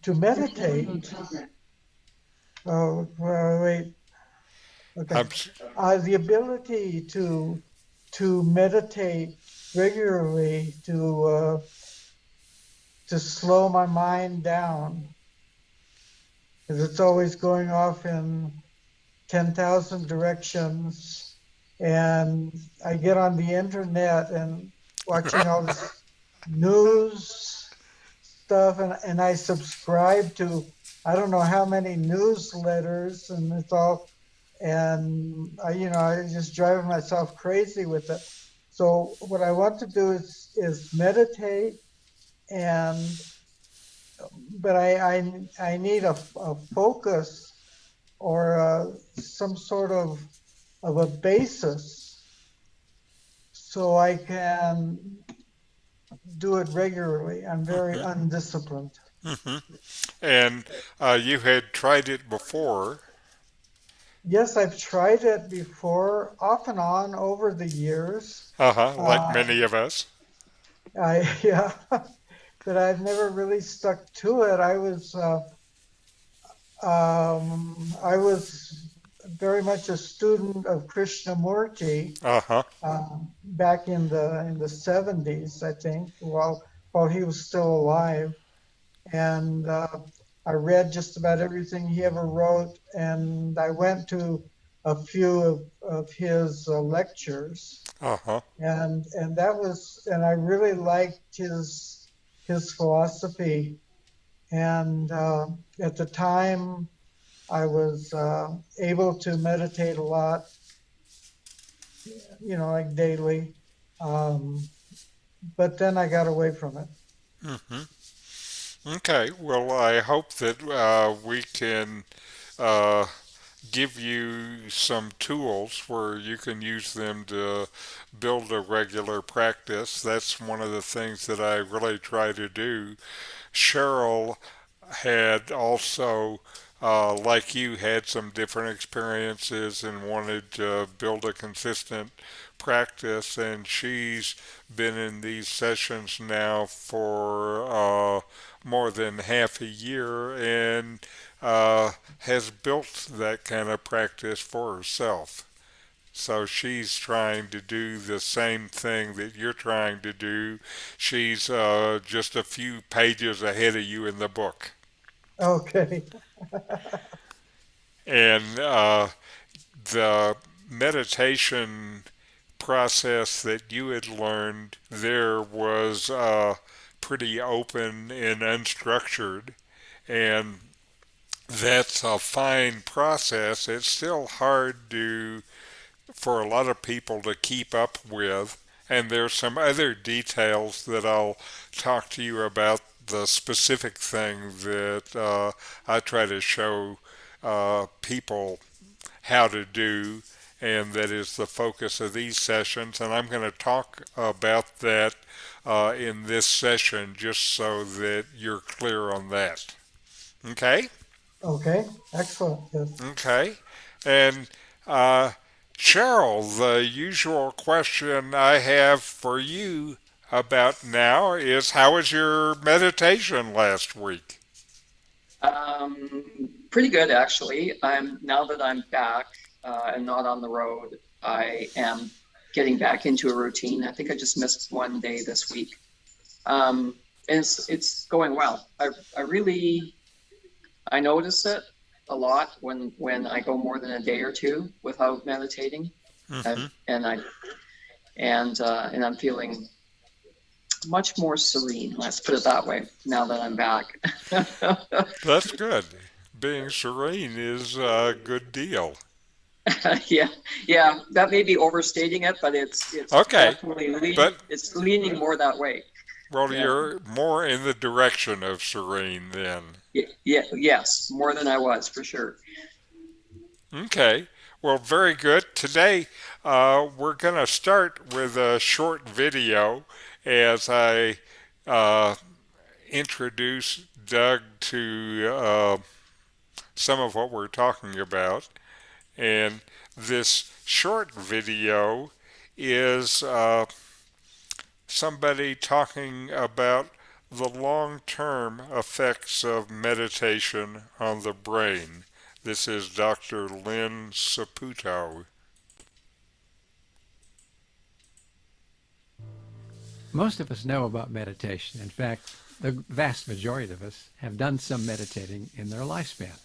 to meditate. Oh, well, wait. Okay. I'm, The ability to meditate regularly, to slow my mind down, because it's always going off in 10,000 directions. And I get on the internet and watching all this news stuff, and I subscribe to I don't know how many newsletters, and it's all, and I just drive myself crazy with it. So what I want to do is meditate, and but I need a focus, or some sort of a basis, so I can do it regularly. I'm very undisciplined. hmm And you had tried it before. Yes, I've tried it before, off and on over the years. Like Uh, many of us. yeah, but I've never really stuck to it. I was very much a student of Krishnamurti, Uh-huh. back in the 70s, I think, while he was still alive. And I read just about everything he ever wrote, and I went to a few of his lectures, Uh-huh. and I really liked his philosophy. And at the time, I was able to meditate a lot, like daily. Um, but then I got away from it. hmm Okay. Well, I hope that we can uh, give you some tools where you can use them to build a regular practice. That's one of the things that I really try to do. Cheryl had also, like you, had some different experiences and wanted to build a consistent practice, and she's been in these sessions now for more than half a year and has built that kind of practice for herself. So she's trying to do the same thing that you're trying to do. She's just a few pages ahead of you in the book. Okay. And the meditation process that you had learned there was pretty open and unstructured. And that's a fine process. It's still hard to for a lot of people to keep up with. And there's some other details that I'll talk to you about the specific thing that I try to show people how to do, and that is the focus of these sessions. And I'm going to talk about that in this session just so that you're clear on that. Okay? Okay. Excellent. Yes. Okay. And uh, Cheryl, the usual question I have for you about now is how was your meditation last week? Pretty good, actually. Now that I'm back and not on the road, I am getting back into a routine. I think I just missed one day this week. And it's going well. I really I notice it a lot when I go more than a day or two without meditating. hmm I've, and I and I'm feeling much more serene. Let's put it that way. Now that I'm back. That's good. Being serene is a good deal. Yeah, yeah, that may be overstating it, but it's Okay, definitely but it's leaning more that way. well, Yeah, you're more in the direction of serene then. yeah, yes, more than I was for sure. Okay, well, very good. Today, we're going to start with a short video as I uh, introduce Doug to some of what we're talking about. And this short video is somebody talking about the long-term effects of meditation on the brain. This is Dr. Len Saputo. Most of us know about meditation. In fact, the vast majority of us have done some meditating in their lifespan.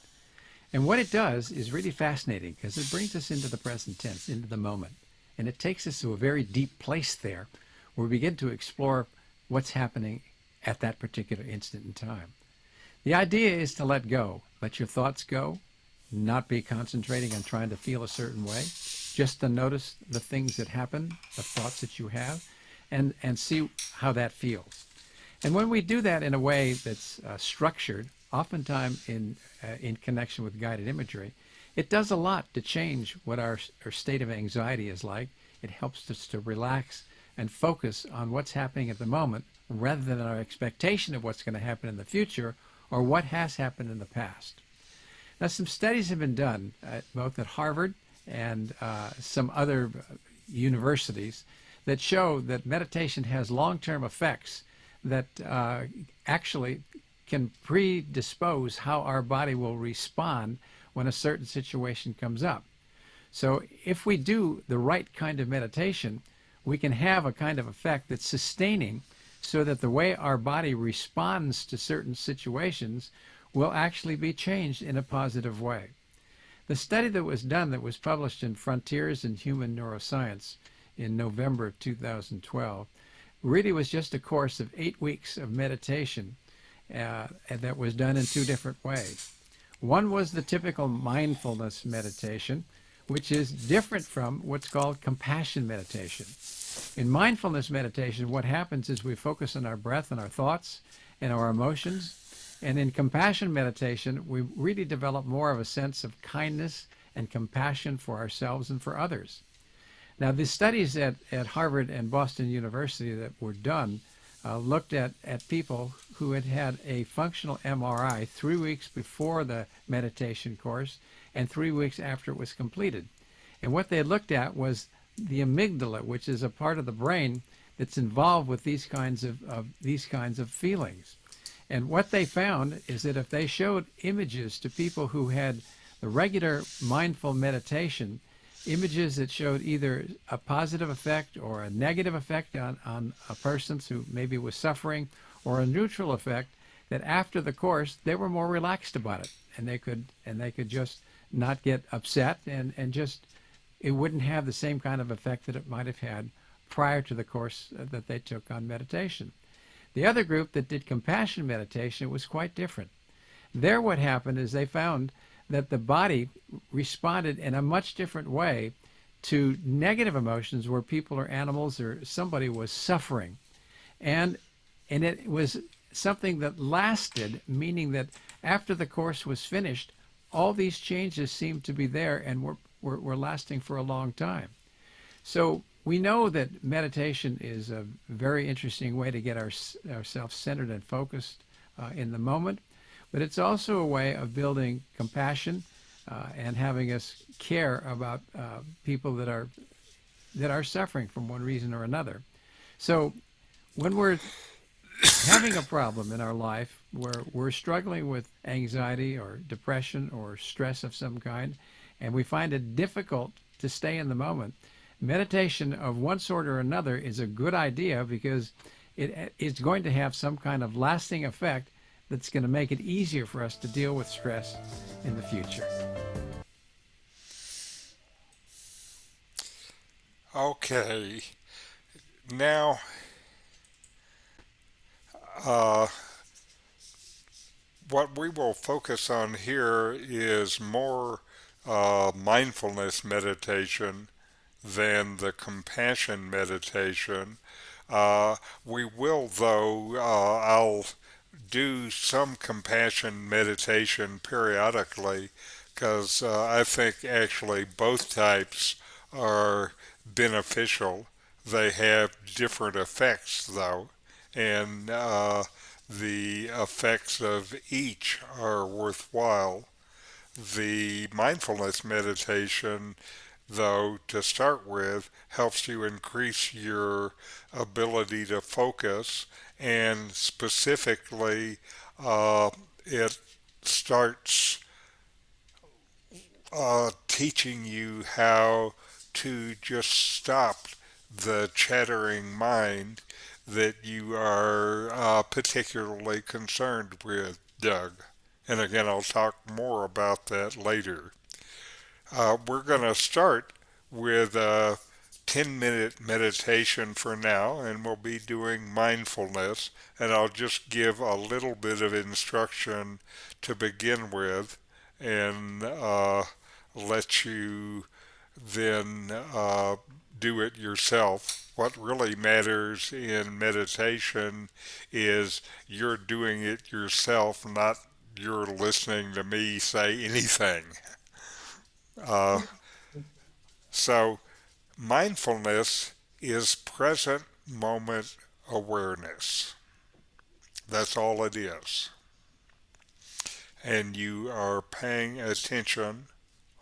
And what it does is really fascinating because it brings us into the present tense, into the moment. And it takes us to a very deep place there where we begin to explore what's happening at that particular instant in time. The idea is to let go, let your thoughts go, not be concentrating on trying to feel a certain way, just to notice the things that happen, the thoughts that you have, and see how that feels. And when we do that in a way that's structured, oftentimes in connection with guided imagery, it does a lot to change what our state of anxiety is like. It helps us to relax and focus on what's happening at the moment rather than our expectation of what's going to happen in the future or what has happened in the past. Now, some studies have been done, both at Harvard and some other universities, that show that meditation has long-term effects that actually can predispose how our body will respond when a certain situation comes up. So if we do the right kind of meditation, we can have a kind of effect that's sustaining so that the way our body responds to certain situations will actually be changed in a positive way. The study that was done, that was published in Frontiers in Human Neuroscience in November of 2012, really was just a course of 8 weeks of meditation that was done in two different ways. One was the typical mindfulness meditation, which is different from what's called compassion meditation. In mindfulness meditation, what happens is we focus on our breath and our thoughts and our emotions. And in compassion meditation, we really develop more of a sense of kindness and compassion for ourselves and for others. Now, the studies at Harvard and Boston University that were done looked at people who had had a functional MRI 3 weeks before the meditation course and 3 weeks after it was completed. And what they looked at was the amygdala, which is a part of the brain that's involved with these kinds of feelings. And what they found is that if they showed images to people who had the regular mindful meditation, images that showed either a positive effect or a negative effect on a person who maybe was suffering, or a neutral effect, that after the course they were more relaxed about it, and they could just not get upset, and just it wouldn't have the same kind of effect that it might have had prior to the course that they took on meditation. The other group that did compassion meditation was quite different. There what happened is they found that the body responded in a much different way to negative emotions where people or animals or somebody was suffering. And it was something that lasted, meaning that after the course was finished, all these changes seemed to be there and were lasting for a long time. So we know that meditation is a very interesting way to get ourselves centered and focused in the moment, but it's also a way of building compassion and having us care about people that are suffering from one reason or another. So when we're having a problem in our life where we're struggling with anxiety or depression or stress of some kind, and we find it difficult to stay in the moment, meditation of one sort or another is a good idea because it's going to have some kind of lasting effect that's going to make it easier for us to deal with stress in the future. Okay, now uh, what we will focus on here is more mindfulness meditation than the compassion meditation. We will, though, I'll do some compassion meditation periodically because I think actually both types are beneficial. They have different effects, though, and the effects of each are worthwhile. The mindfulness meditation though, to start with, helps you increase your ability to focus, and specifically, uh, it starts teaching you how to just stop the chattering mind that you are particularly concerned with, Doug. And again, I'll talk more about that later. We're going to start with a 10-minute meditation for now, and we'll be doing mindfulness. And I'll just give a little bit of instruction to begin with and let you then do it yourself. What really matters in meditation is you're doing it yourself, not you're listening to me say anything. Uh, so, mindfulness is present moment awareness. That's all it is. And you are paying attention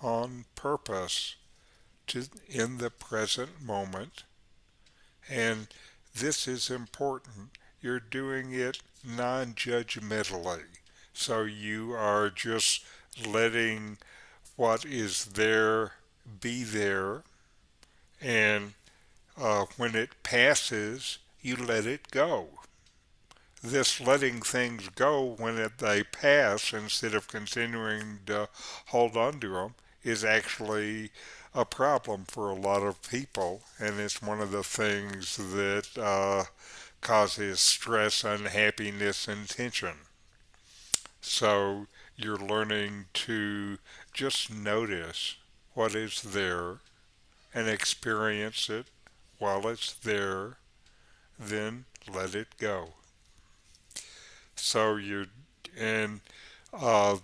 on purpose to in the present moment. And this is important. You're doing it non-judgmentally. So you are just letting what is there be there, and when it passes, you let it go. This letting things go when they pass instead of continuing to hold on to them is actually a problem for a lot of people, and it's one of the things that causes stress, unhappiness, and tension. So you're learning to just notice what is there and experience it while it's there, then let it go. So you and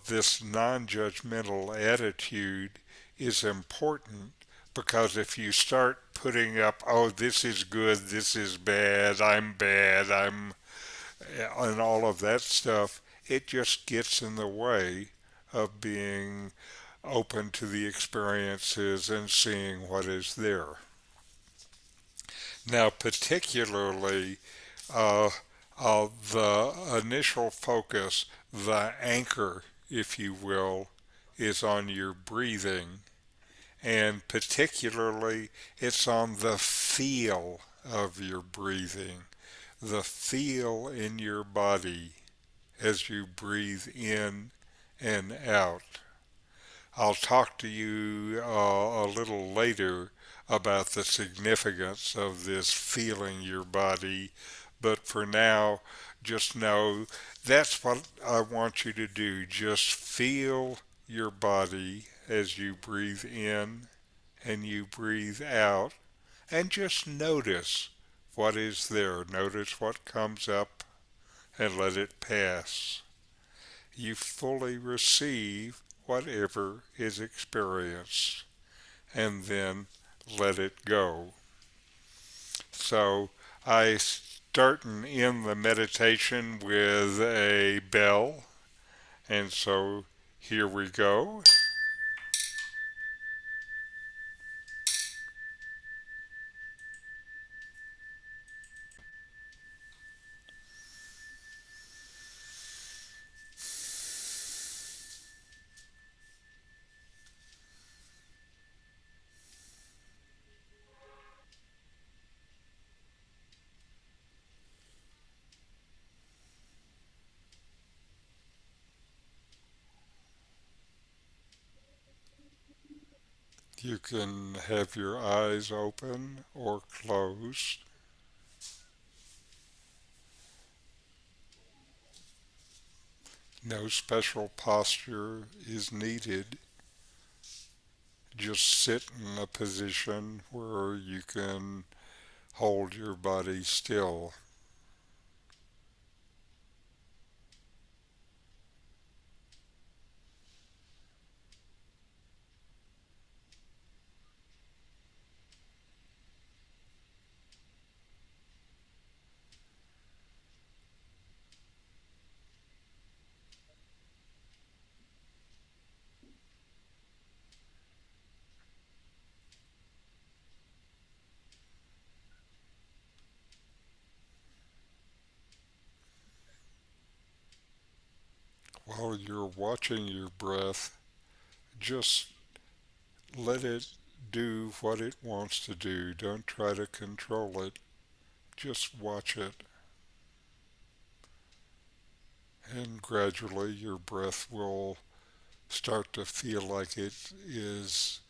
this non-judgmental attitude is important because if you start putting up, oh, this is good, this is bad, and all of that stuff, it just gets in the way of being open to the experiences and seeing what is there. Now, particularly, uh, the initial focus, the anchor, if you will, is on your breathing, and particularly, it's on the feel of your breathing, the feel in your body as you breathe in and out. I'll talk to you a little later about the significance of this feeling your body, but for now, just know that's what I want you to do. Just feel your body as you breathe in and you breathe out, and just notice what is there. Notice what comes up and let it pass. You fully receive whatever is experienced and then let it go. So I start and end the meditation with a bell, and so here we go. You can have your eyes open or closed. No special posture is needed. Just sit in a position where you can hold your body still. while you're watching your breath, just let it do what it wants to do. Don't try to control it. Just watch it. And gradually your breath will start to feel like it is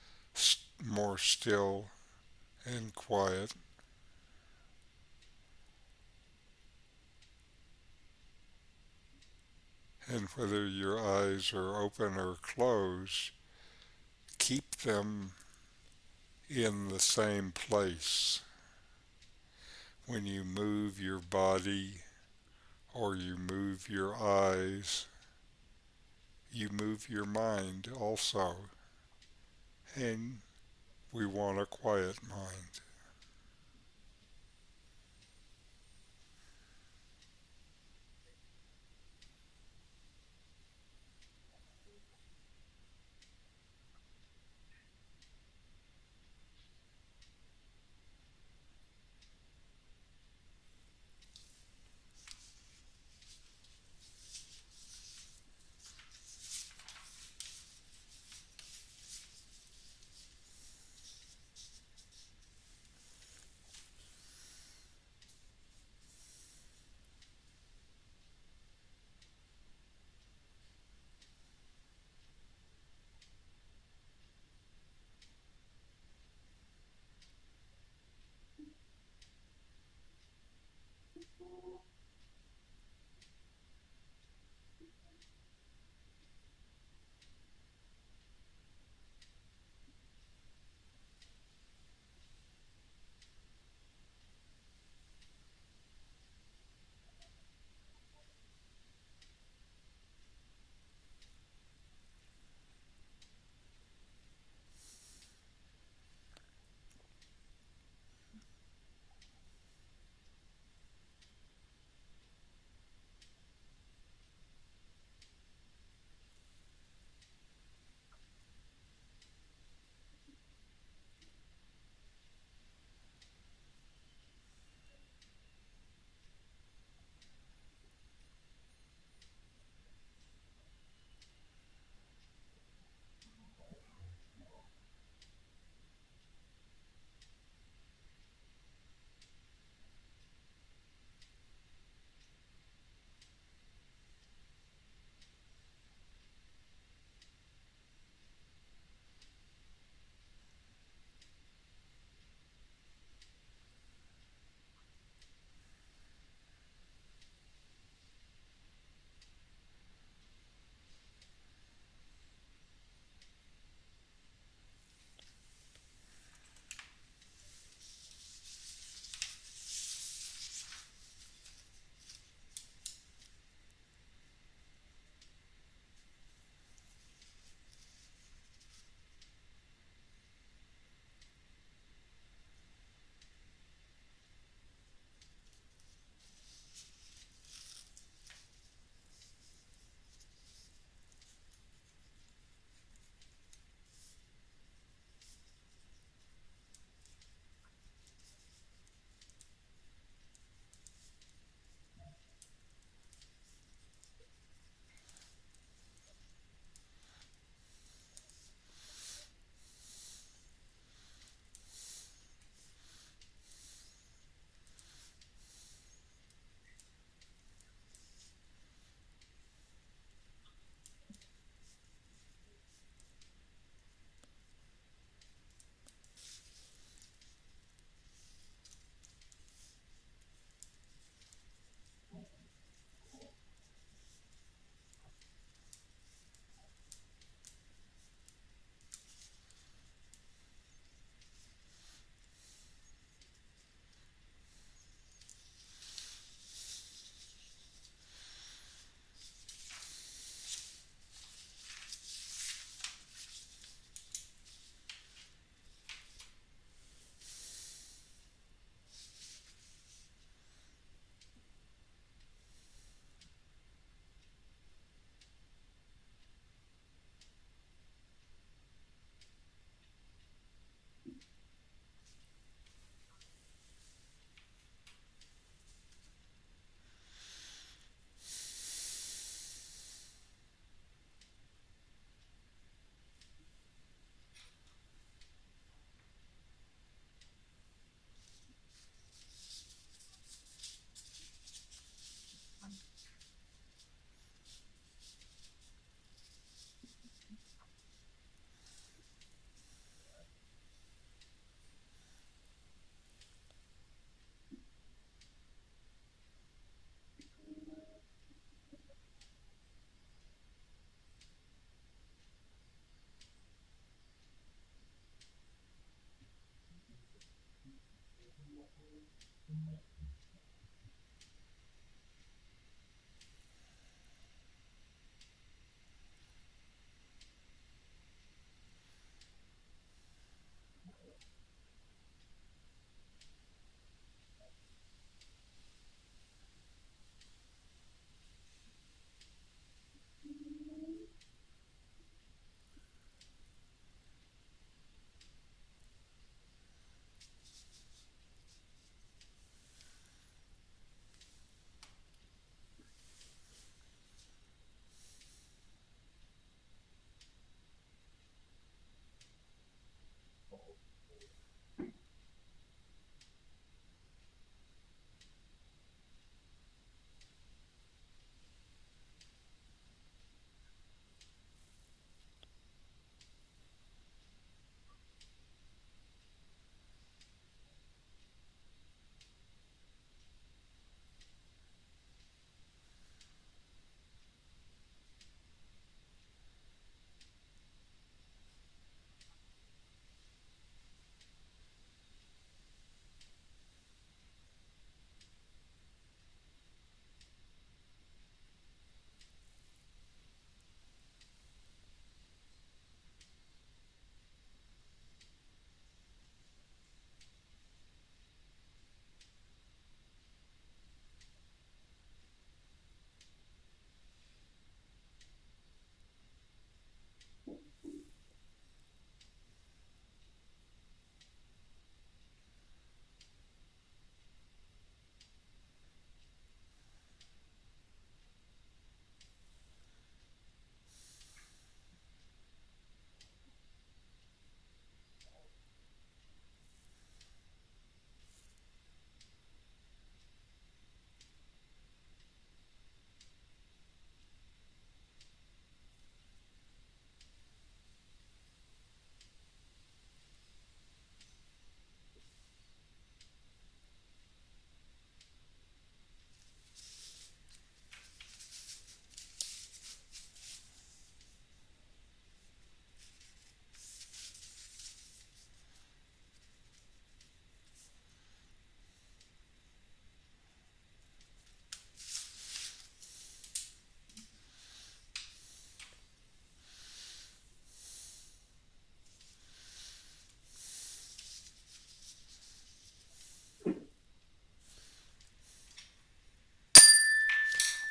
more still and quiet. And whether your eyes are open or closed, keep them in the same place. When you move your body or you move your eyes, you move your mind also. And we want a quiet mind.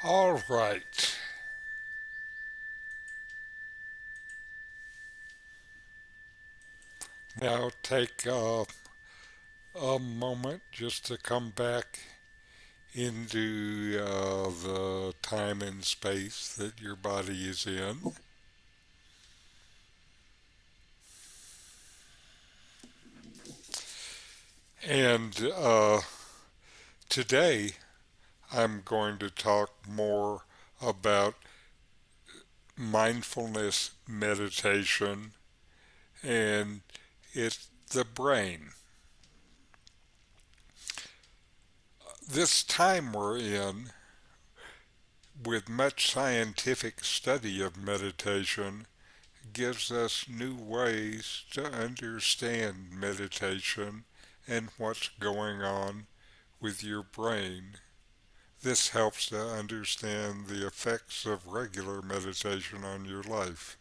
All right. Now take a moment just to come back into the time and space that your body is in. And today I'm going to talk more about mindfulness meditation and it's the brain. This time we're in, with much scientific study of meditation, gives us new ways to understand meditation and what's going on with your brain. This helps to understand the effects of regular meditation on your life.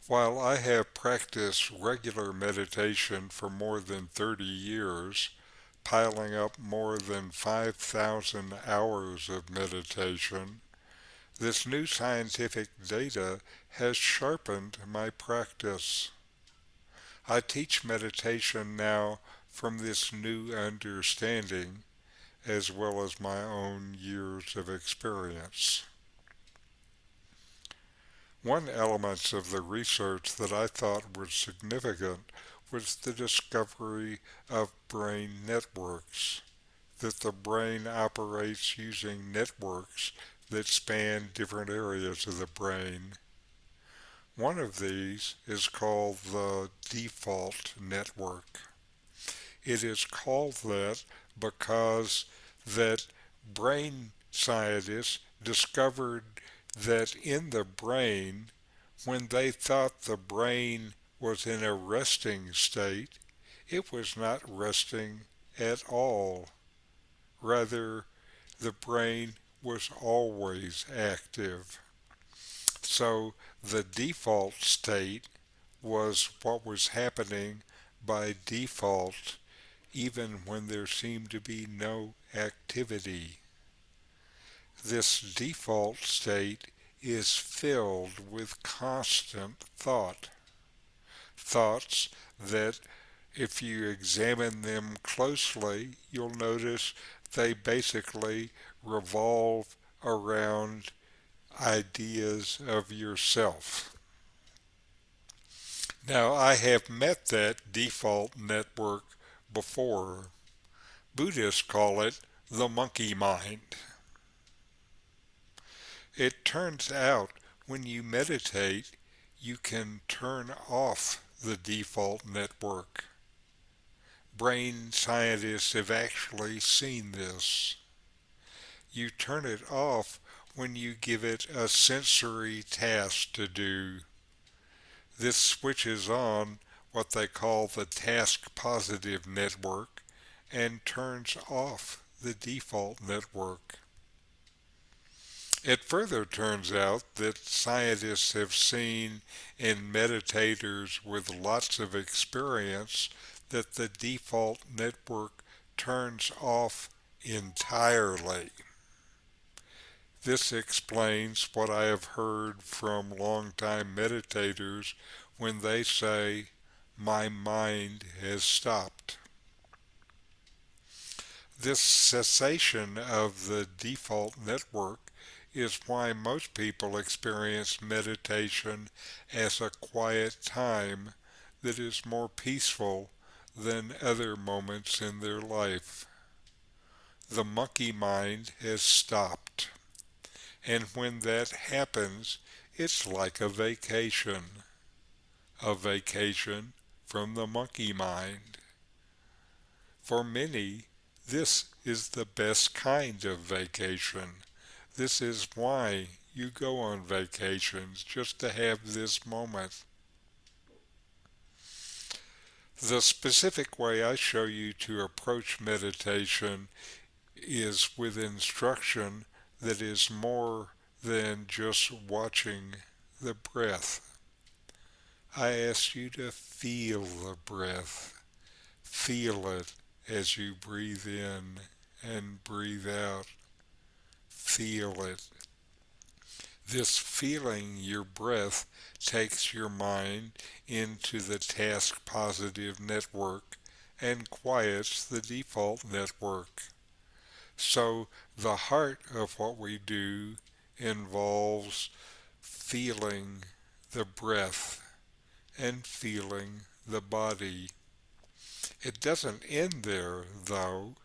While I have practiced regular meditation for more than 30 years, piling up more than 5,000 hours of meditation, this new scientific data has sharpened my practice. I teach meditation now from this new understanding as well as my own years of experience. One element of the research that I thought was significant was the discovery of brain networks, that the brain operates using networks that span different areas of the brain. One of these is called the default network. It is called that because that brain scientists discovered that in the brain, when they thought the brain was in a resting state, it was not resting at all. Rather, the brain was always active. So the default state was what was happening by default even when there seemed to be no activity. This default state is filled with constant thought. Thoughts that, if you examine them closely, you'll notice they basically revolve around ideas of yourself. Now, I have met that default network before. Buddhists call it the monkey mind. It turns out when you meditate, you can turn off the default network. Brain scientists have actually seen this. You turn it off when you give it a sensory task to do. This switches on what they call the task positive network and turns off the default network. It further turns out that scientists have seen in meditators with lots of experience that the default network turns off entirely. This explains what I have heard from longtime meditators when they say, "My mind has stopped." This cessation of the default network is why most people experience meditation as a quiet time that is more peaceful than other moments in their life. The monkey mind has stopped, and when that happens, it's like a vacation from the monkey mind. For many, this is the best kind of vacation. This is why you go on vacations, just to have this moment. The specific way I show you to approach meditation is with instruction that is more than just watching the breath. I ask you to feel the breath. Feel it as you breathe in and breathe out. Feel it. This feeling your breath takes your mind into the task positive network and quiets the default network. So the heart of what we do involves feeling the breath and feeling the body. It doesn't end there, though.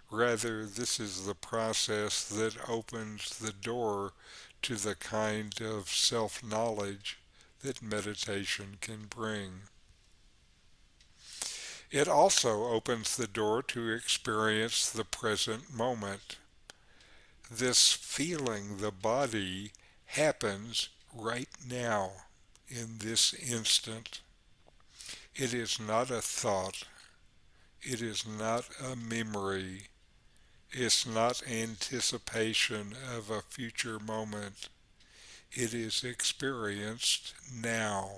Rather, this is the process that opens the door to the kind of self-knowledge that meditation can bring. It also opens the door to experience the present moment. This feeling the body happens right now, in this instant. It is not a thought. It is not a memory. It's not anticipation of a future moment. It is experienced now.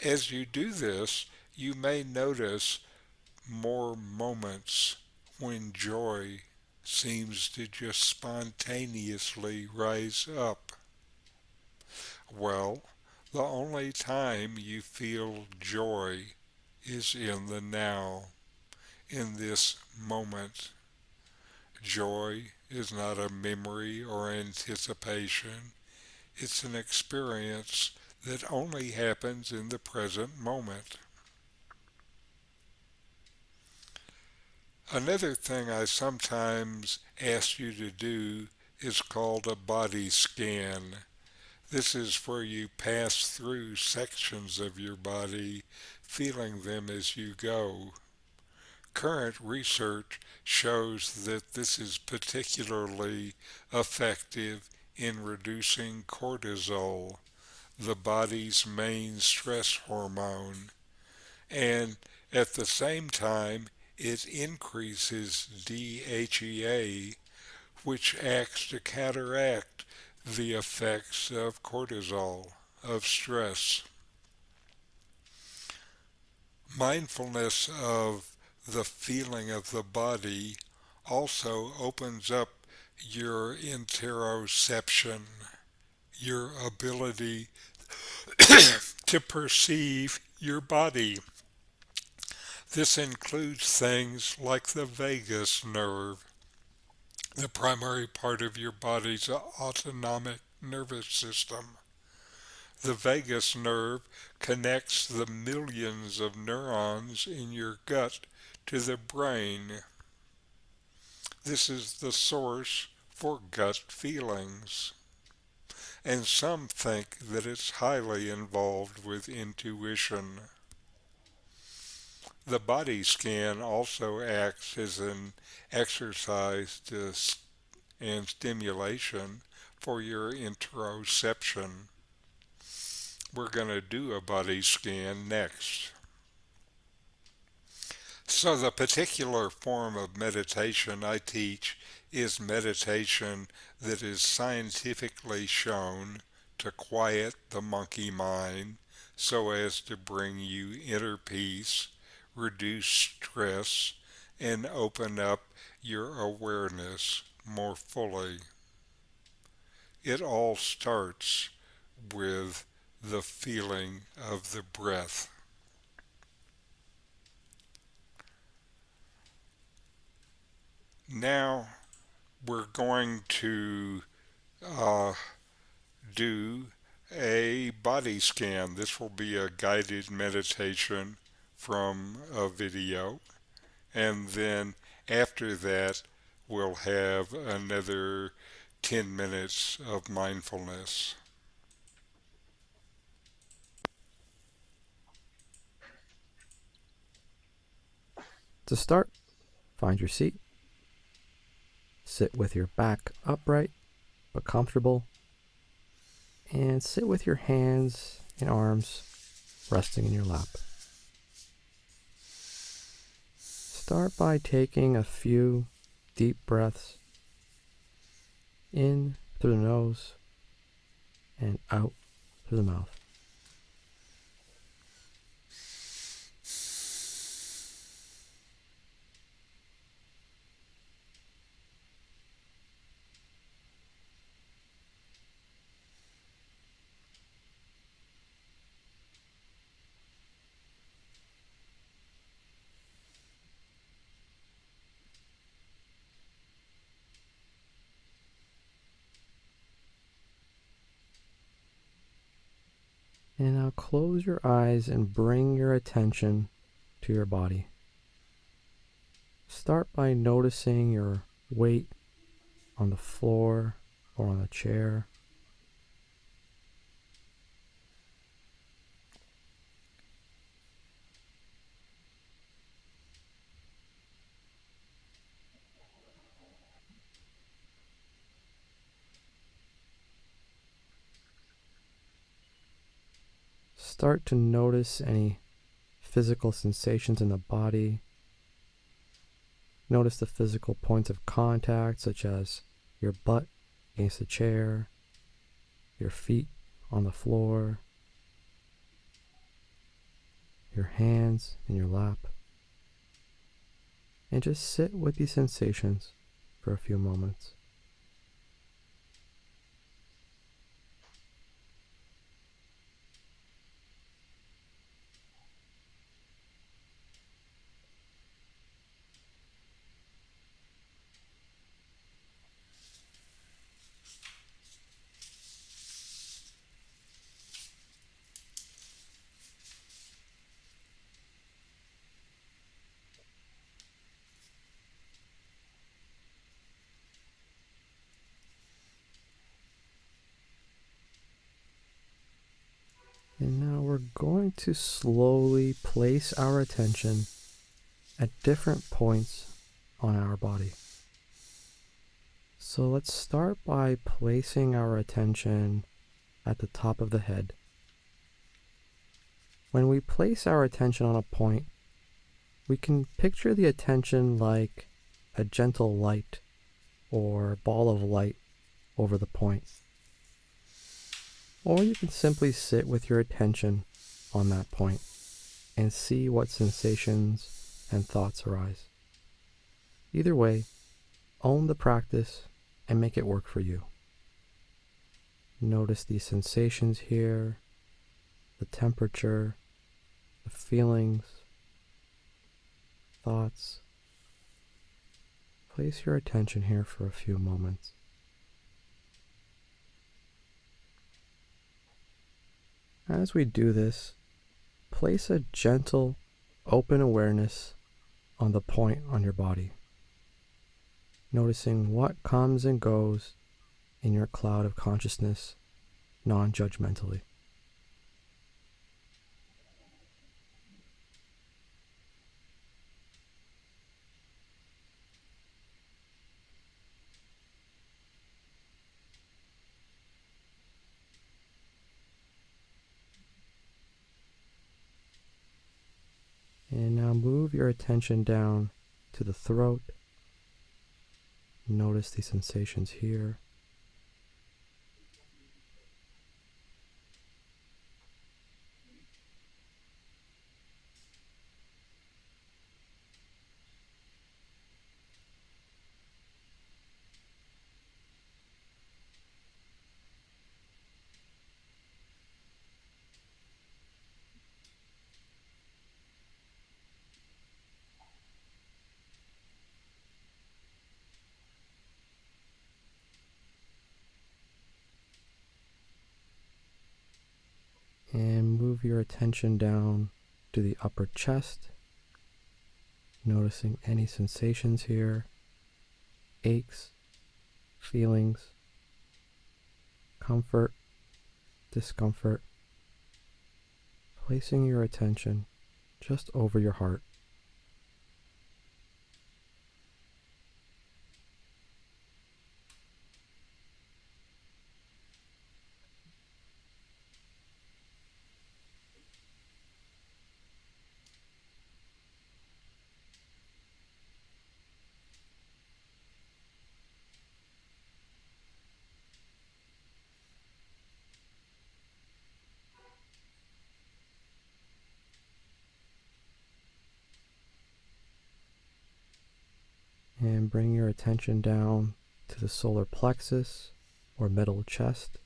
As you do this, you may notice more moments when joy seems to just spontaneously rise up. Well, the only time you feel joy is in the now, in this moment. Joy is not a memory or anticipation. It's an experience that only happens in the present moment. Another thing I sometimes ask you to do is called a body scan. This is where you pass through sections of your body, feeling them as you go. Current research shows that this is particularly effective in reducing cortisol, the body's main stress hormone, and at the same time it increases DHEA, which acts to counteract the effects of cortisol, of stress. Mindfulness of the feeling of the body also opens up your interoception, your ability to perceive your body. This includes things like the vagus nerve, the primary part of your body's autonomic nervous system. The vagus nerve connects the millions of neurons in your gut to the brain. This is the source for gut feelings, and some think that it's highly involved with intuition. The body scan also acts as an exercise and stimulation for your interoception. We're going to do a body scan next. So the particular form of meditation I teach is meditation that is scientifically shown to quiet the monkey mind so as to bring you inner peace, reduce stress, and open up your awareness more fully. It all starts with the feeling of the breath. Now we're going to uh, do a body scan. This will be a guided meditation from a video, and then after that we'll have another 10 minutes of mindfulness. To start, find your seat. Sit with your back upright but comfortable, and sit with your hands and arms resting in your lap. Start by taking a few deep breaths in through the nose and out through the mouth. close your eyes and bring your attention to your body. Start by noticing your weight on the floor or on a chair. Start to notice any physical sensations in the body. Notice the physical points of contact, such as your butt against the chair, your feet on the floor, your hands in your lap. And just sit with these sensations for a few moments. And now we're going to slowly place our attention at different points on our body. So let's start by placing our attention at the top of the head. When we place our attention on a point, we can picture the attention like a gentle light or ball of light over the point. Or you can simply sit with your attention on that point and see what sensations and thoughts arise. Either way, own the practice and make it work for you. Notice these sensations here, the temperature, the feelings, thoughts. Place your attention here for a few moments. As we do this, place a gentle, open awareness on the point on your body, noticing what comes and goes in your cloud of consciousness non-judgmentally. And now move your attention down to the throat. Notice the sensations here. And move your attention down to the upper chest, noticing any sensations here, aches, feelings, comfort, discomfort, placing your attention just over your heart. And bring your attention down to the solar plexus or middle chest.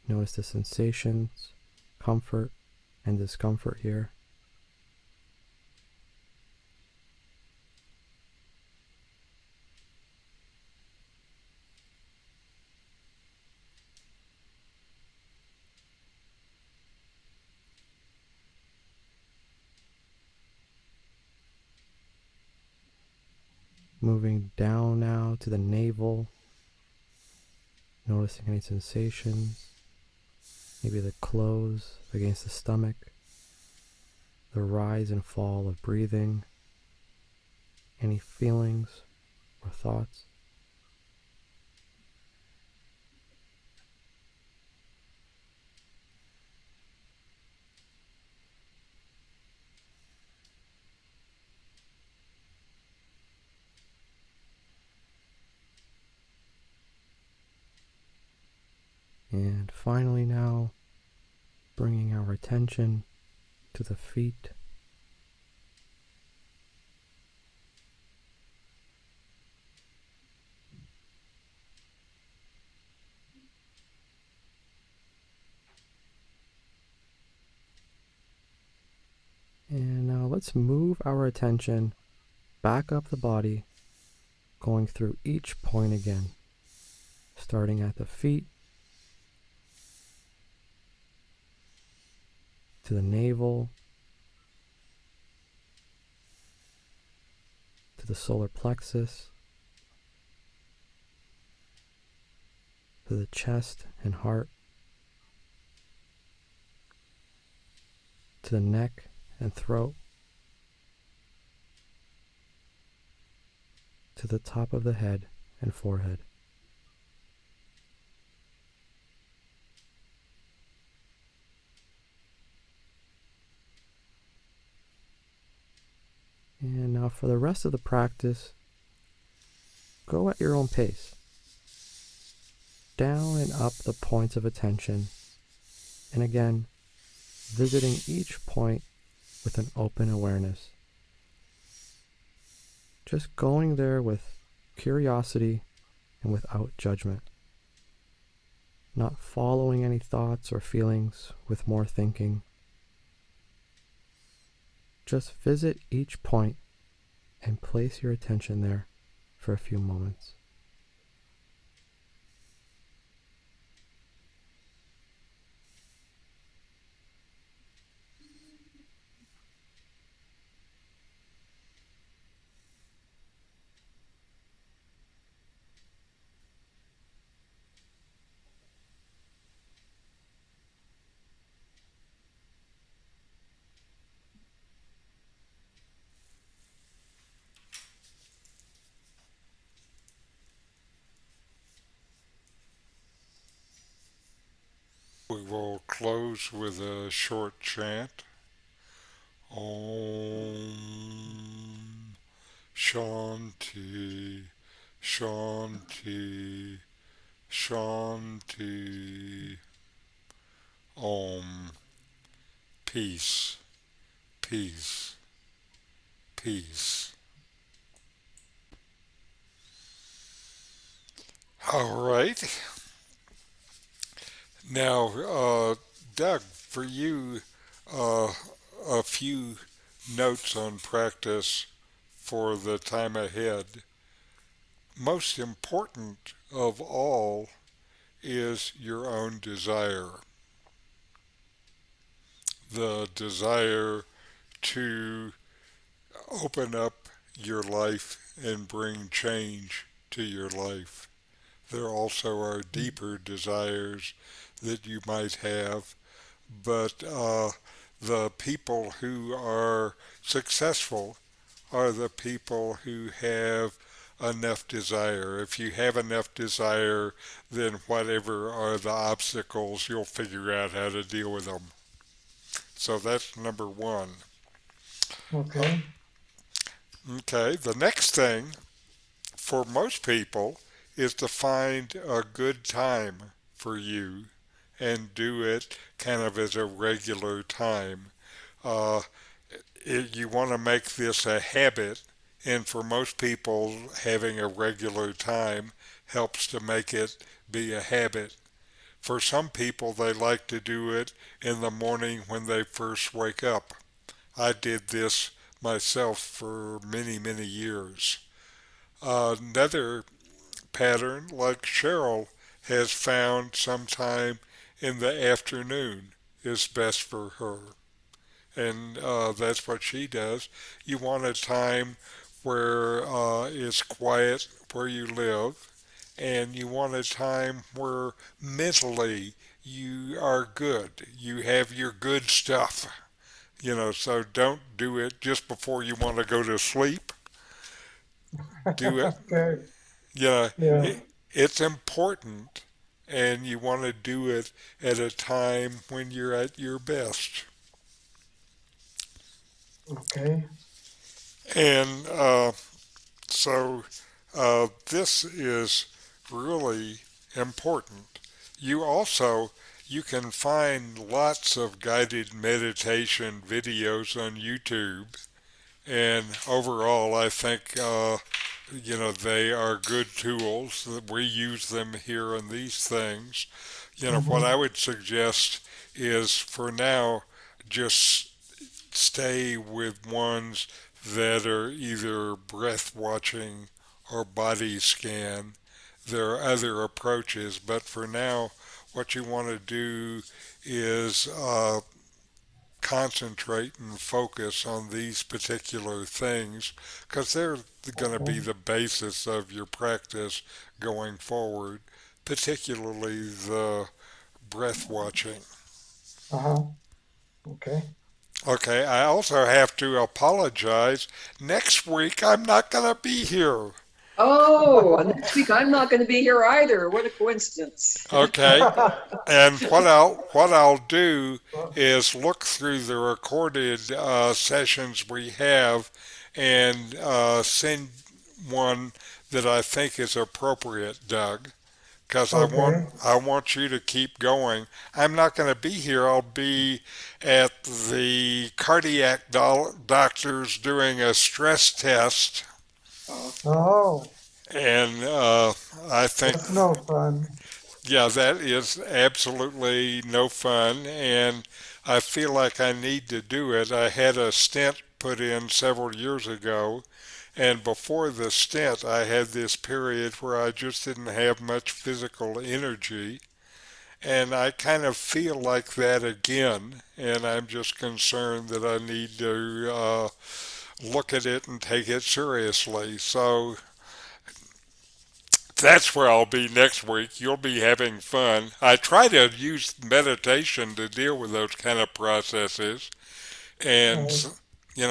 Notice the sensations, comfort, and discomfort here. Moving down now to the navel, noticing any sensations, maybe the close against the stomach, the rise and fall of breathing, any feelings or thoughts. And finally now, bringing our attention to the feet. And now let's move our attention back up the body, going through each point again, starting at the feet, to the navel, to the solar plexus, to the chest and heart, to the neck and throat, to the top of the head and forehead. And now for the rest of the practice, go at your own pace. Down and up the points of attention, and again, visiting each point with an open awareness. Just going there with curiosity and without judgment. Not following any thoughts or feelings with more thinking. Just visit each point and place your attention there for a few moments. We will close with a short chant. Om Shanti Shanti Shanti. Om. Peace, peace, peace. All right. Now, Doug, for you, uh, a few notes on practice for the time ahead. Most important of all is your own desire. The desire to open up your life and bring change to your life. There also are deeper desires that you might have, but the people who are successful are the people who have enough desire. If you have enough desire, then whatever are the obstacles, you'll figure out how to deal with them. So that's number one. Okay. Okay, the next thing for most people is to find a good time for you and do it kind of as a regular time. Uh, you want to make this a habit, and for most people, having a regular time helps to make it be a habit. For some people, they like to do it in the morning when they first wake up. I did this myself for many, many years. Another pattern, like Cheryl has found sometime in the afternoon is best for her. And that's what she does. You want a time where it's quiet where you live, and you want a time where mentally you are good. You have your good stuff. So don't do it just before you want to go to sleep. Do it. Okay. You know, Yeah. it's important, and you want to do it at a time when you're at your best. Okay. And so this is really important. You also you can find lots of guided meditation videos on YouTube, and overall, I think they are good tools. That we use them here in these things. What I Mm-hmm. would suggest is for now, just stay with ones that are either breath watching or body scan. There are other approaches, but for now, what you want to do is concentrate and focus on these particular things because they're going to be Okay. the basis of your practice going forward, particularly the breath watching. Uh-huh. Okay. Okay, I also have to apologize. Next week I'm not going to be here. Oh, next week I'm not going to be here either. What a coincidence. Okay, and what I'll do is look through the recorded sessions we have and send one that I think is appropriate, Doug, because I want Okay. I want you to keep going. I'm not going to be here. I'll be at the cardiac doctors doing a stress test, Oh, Oh, and I think that's no fun. yeah, that is absolutely no fun, and I feel like I need to do it. I had a stent put in several years ago, and before the stent, I had this period where I just didn't have much physical energy, and I kind of feel like that again, and I'm just concerned that I need to look at it and take it seriously. So that's where I'll be next week. You'll be having fun. I try to use meditation to deal with those kind of processes, and Right.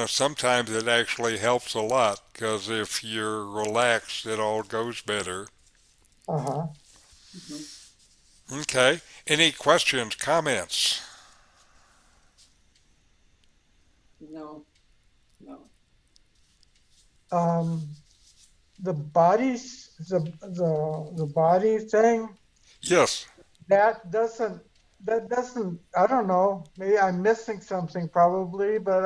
sometimes it actually helps a lot because if you're relaxed, it all goes better. Uh-huh. mhm. Okay. Any questions, comments? No, no. Um, the body thing, Yes. that doesn't I don't know, maybe I'm missing something probably, but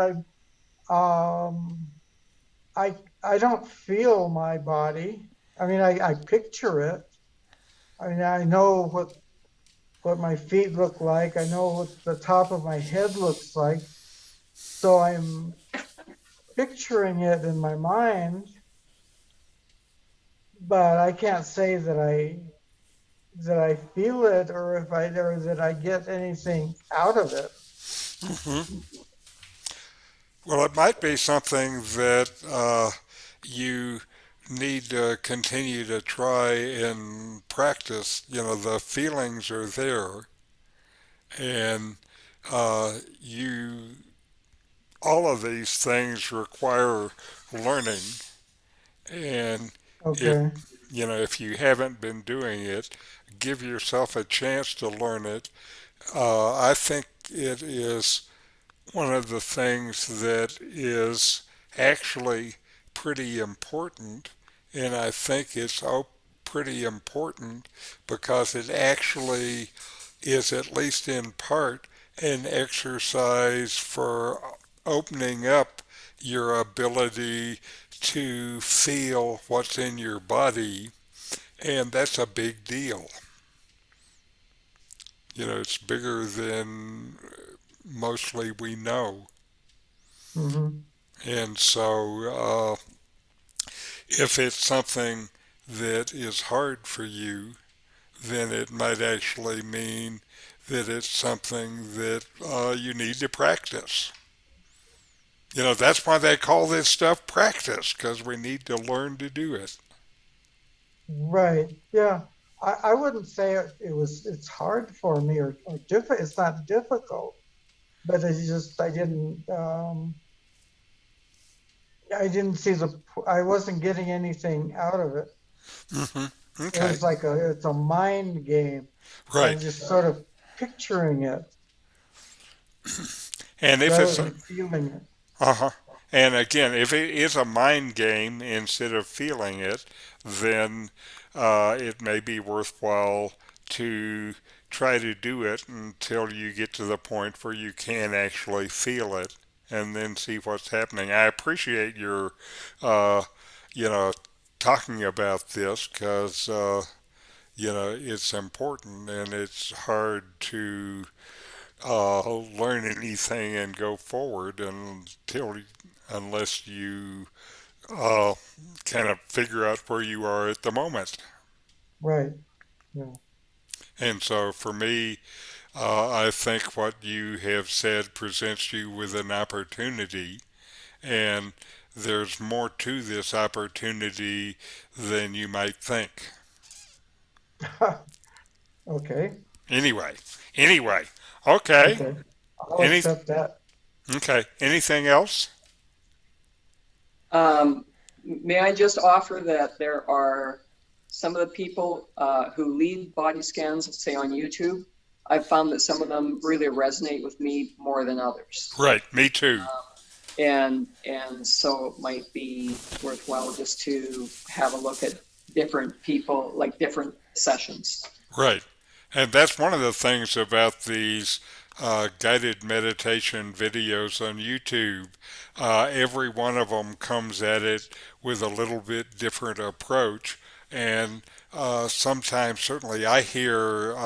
I don't feel my body. I mean I picture it. I mean I know what my feet look like. I know what the top of my head looks like. So I'm picturing it in my mind, but I can't say that I feel it or that I get anything out of it. Hmm. Well, it might be something that you need to continue to try and practice. The feelings are there, and you all of these things require learning. And if Okay. if you haven't been doing it, give yourself a chance to learn it. I think it is one of the things that is actually pretty important, and I think it's pretty important because it actually is, at least in part, an exercise for opening up your ability to feel what's in your body, and that's a big deal. It's bigger than mostly we know. Hmm. And so, if it's something that is hard for you, then it might actually mean that it's something that you need to practice. That's why they call this stuff practice, because we need to learn to do it. Right. Yeah. I wouldn't say it's hard for me or difficult. It's not difficult, but it's just I didn't see I wasn't getting anything out of it. Hmm. It Okay. was like it's a mind game. Right. I'm just sort of picturing it And if rather it's than feeling it. uh-huh. And again, if it is a mind game instead of feeling it, then it may be worthwhile to try to do it until you get to the point where you can actually feel it and then see what's happening. I appreciate your, uh, you know, talking about this because, it's important and it's hard to learn anything and go forward unless you uh, kind of figure out where you are at the moment. Right. Yeah. And so for me, I think what you have said presents you with an opportunity, and there's more to this opportunity than you might think. Okay. Anyway, anyway, okay. Okay. I'll Any accept that. okay? Anything else? May I just offer that there are some of the people who lead body scans, say on YouTube, I've found that some of them really resonate with me more than others. Right, me too. And so it might be worthwhile just to have a look at different people, like different sessions. Right. And that's one of the things about these guided meditation videos on YouTube. Every one of them comes at it with a little bit different approach. And sometimes, certainly, I hear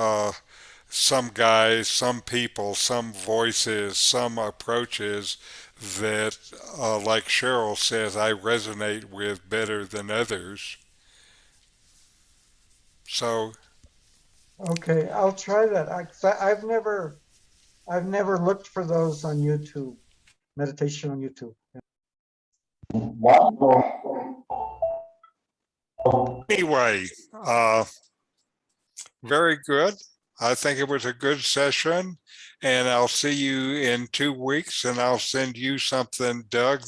some guys, some people, some voices, some approaches that, like Cheryl says, I resonate with better than others. So, Okay. I'll try that. 'Cause I've never looked for those on YouTube, meditation on YouTube. anyway, very good. I think it was a good session, and I'll see you in 2 weeks, and I'll send you something, Doug,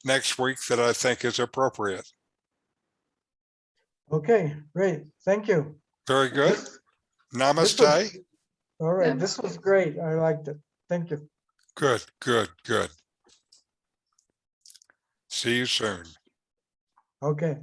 next week that I think is appropriate. Okay, great. Thank you. Very good. This was Namaste. all right. This was great. I liked it. Thank you. Good, good, good. See you soon. Okay.